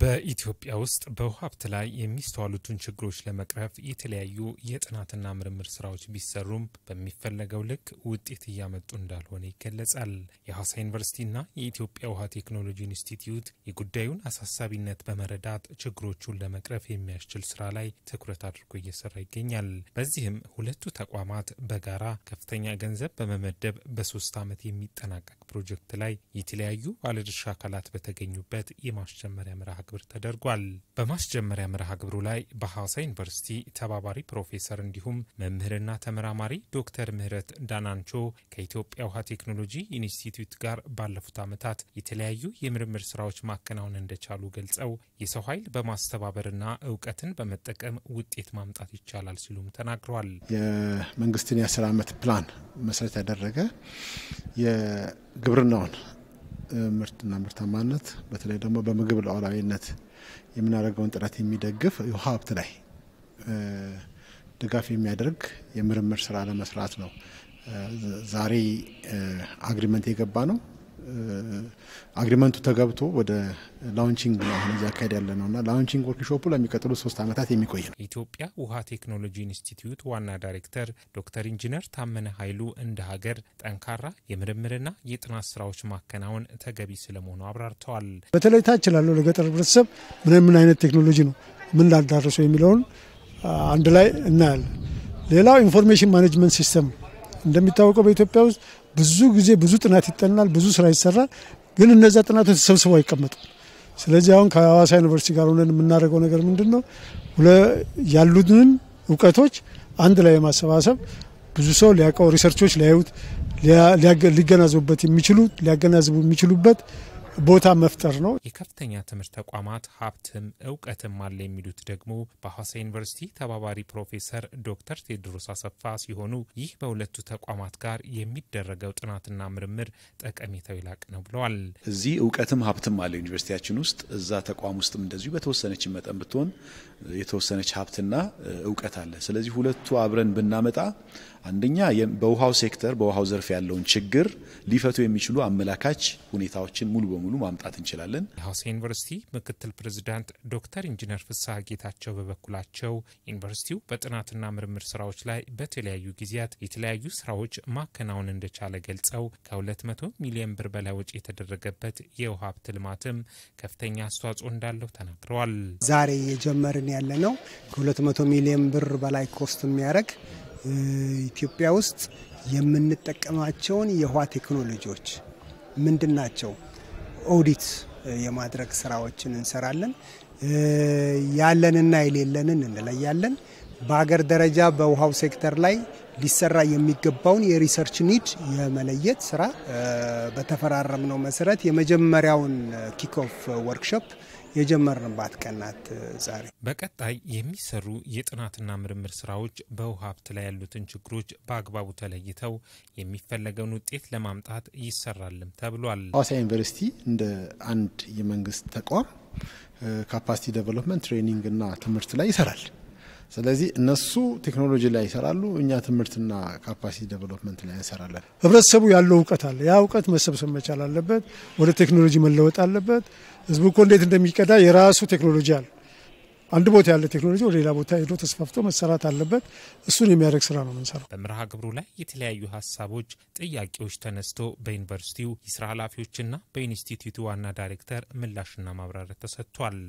በኢትዮጵያ ውስጥ በውሃ ሀብት ላይ የሚስተዋሉትን ችግሮች ለመቅረፍ የተለያዩ የጥናትና ምርምር ስራዎች ቢሰሩም በሚፈለገው ልክ ውጤት እያመጡ እንዳልሆነ ይገለጻል። የሐዋሳ ዩኒቨርሲቲና የኢትዮጵያ ውሃ ቴክኖሎጂ ኢንስቲትዩት የጉዳዩን አሳሳቢነት በመረዳት ችግሮቹን ለመቅረፍ የሚያስችል ስራ ላይ ትኩረት አድርጎ እየሰራ ይገኛል። በዚህም ሁለቱ ተቋማት በጋራ ከፍተኛ ገንዘብ በመመደብ በ3 ዓመት የሚጠናቀቅ ፕሮጀክት ላይ የተለያዩ ባለድርሻ አካላት በተገኙበት የማስጀመሪያ መርሃ ግብር ተደርጓል። በማስጀመሪያ መርሃ ግብሩ ላይ በሐዋሳ ዩኒቨርሲቲ ተባባሪ ፕሮፌሰር እንዲሁም መምህርና ተመራማሪ ዶክተር ምህረት ዳናንቾ ከኢትዮጵያ ውሃ ቴክኖሎጂ ኢንስቲትዩት ጋር ባለፉት ዓመታት የተለያዩ የምርምር ስራዎች ማከናወን እንደቻሉ ገልጸው የሰው ኃይል በማስተባበርና ዕውቀትን በመጠቀም ውጤት ማምጣት ይቻላል ሲሉም ተናግረዋል። የመንግስትን የ10 ዓመት ፕላን መሰረት ያደረገ የግብርናውን ምርትና ምርታማነት በተለይ ደግሞ በምግብ ሉዓላዊነት የምናደርገውን ጥረት የሚደግፍ የውሃ ሀብት ላይ ድጋፍ የሚያደርግ የምርምር ስራ ለመስራት ነው ዛሬ አግሪመንት የገባ ነው። አግሪመንቱ ተገብቶ ወደ ላውንቺንግ አሁን ያካሄድ ያለነውና ላውንቺንግ ወርክሾፑ ለሚቀጥሉ 3 ዓመታት የሚቆይ ነው። የኢትዮጵያ ውሃ ቴክኖሎጂ ኢንስቲትዩት ዋና ዳይሬክተር ዶክተር ኢንጂነር ታመነ ኃይሉ እንደ ሀገር ጠንካራ የምርምርና የጥናት ስራዎች ማከናወን ተገቢ ስለመሆኑ አብራርተዋል። በተለይ ታች ላለው ለገጠር ህብረተሰብ ምን አይነት ቴክኖሎጂ ነው ምን ላዳርሰው የሚለውን አንድ ላይ እናያለን። ሌላው ኢንፎርሜሽን ማኔጅመንት ሲስተም እንደሚታወቀው በኢትዮጵያ ውስጥ ብዙ ጊዜ ብዙ ጥናት ይጠናል፣ ብዙ ስራ ይሰራል፣ ግን እነዛ ጥናቶች ተሰብስበው አይቀመጡም። ስለዚህ አሁን ከሐዋሳ ዩኒቨርሲቲ ጋር ሆነን የምናደርገው ነገር ምንድነው ያሉትን ዕውቀቶች አንድ ላይ ማሰባሰብ ብዙ ሰው ሊያቀው ሪሰርቾች ሊያዩት ሊገናዘቡበት የሚችሉበት ቦታ መፍጠር ነው። የከፍተኛ ትምህርት ተቋማት ሀብትም ዕውቀትም አለ የሚሉት ደግሞ በሐዋሳ ዩኒቨርሲቲ ተባባሪ ፕሮፌሰር ዶክተር ቴድሮስ አሰፋ ሲሆኑ ይህ በሁለቱ ተቋማት ጋር የሚደረገው ጥናትና ምርምር ጠቀሜታው ይላቅ ነው ብለዋል። እዚህ ዕውቀትም ሀብትም አለ ዩኒቨርሲቲያችን ውስጥ እዛ ተቋም ውስጥም እንደዚሁ በተወሰነች መጠን ብትሆን የተወሰነች ሀብትና ዕውቀት አለ። ስለዚህ ሁለቱ አብረን ብናመጣ አንደኛ በውሃው ሴክተር በውሃው ዘርፍ ያለውን ችግር ሊፈቱ የሚችሉ አመላካች ሁኔታዎችን ሙሉ በሙሉ ማምጣት እንችላለን። የሐዋሳ ዩኒቨርሲቲ ምክትል ፕሬዝዳንት ዶክተር ኢንጂነር ፍስሐ ጌታቸው በበኩላቸው ዩኒቨርሲቲው በጥናትና ምርምር ስራዎች ላይ በተለያዩ ጊዜያት የተለያዩ ስራዎች ማከናወን እንደቻለ ገልጸው ከ200 ሚሊዮን ብር በላይ ወጪ የተደረገበት የውሃ ሀብት ልማትም ከፍተኛ አስተዋጽኦ እንዳለው ተናግረዋል። ዛሬ የጀመርን ያለነው ከ200 ሚሊዮን ብር በላይ ኮስት የሚያደርግ ኢትዮጵያ ውስጥ የምንጠቀማቸውን የውሃ ቴክኖሎጂዎች ምንድናቸው ኦዲት የማድረግ ስራዎችን እንሰራለን። ያለንና የሌለንን እንለያለን። በአገር ደረጃ በውሃው ሴክተር ላይ ሊሰራ የሚገባውን የሪሰርች ኒድ የመለየት ስራ በተፈራረምነው መሰረት የመጀመሪያውን ኪክ ኦፍ ወርክሾፕ የጀመርንባት ቀናት ዛሬ። በቀጣይ የሚሰሩ የጥናትና ምርምር ስራዎች በውሃ ሀብት ላይ ያሉትን ችግሮች በአግባቡ ተለይተው የሚፈለገውን ውጤት ለማምጣት ይሰራልም ተብሏል። ሐዋሳ ዩኒቨርሲቲ እንደ አንድ የመንግስት ተቋም ካፓሲቲ ዴቨሎፕመንት ትሬኒንግ እና ትምህርት ላይ ይሰራል። ስለዚህ እነሱ ቴክኖሎጂ ላይ ይሰራሉ፣ እኛ ትምህርትና ካፓሲቲ ዴቨሎፕመንት ላይ እንሰራለን። ህብረተሰቡ ያለው ዕውቀት አለ፣ ያ ዕውቀት መሰብሰብ መቻል አለበት፣ ወደ ቴክኖሎጂ መለወጥ አለበት። ህዝቡ እኮ እንዴት እንደሚቀዳ የራሱ ቴክኖሎጂ አለ። አንድ ቦታ ያለ ቴክኖሎጂ ወደ ሌላ ቦታ ሄዶ ተስፋፍቶ መሰራት አለበት። እሱን የሚያደርግ ስራ ነው የምንሰራው። በመርሃ ግብሩ ላይ የተለያዩ ሀሳቦች፣ ጥያቄዎች ተነስቶ በዩኒቨርሲቲው የስራ ኃላፊዎችና በኢንስቲትዩቱ ዋና ዳይሬክተር ምላሽና ማብራሪያ ተሰጥቷል።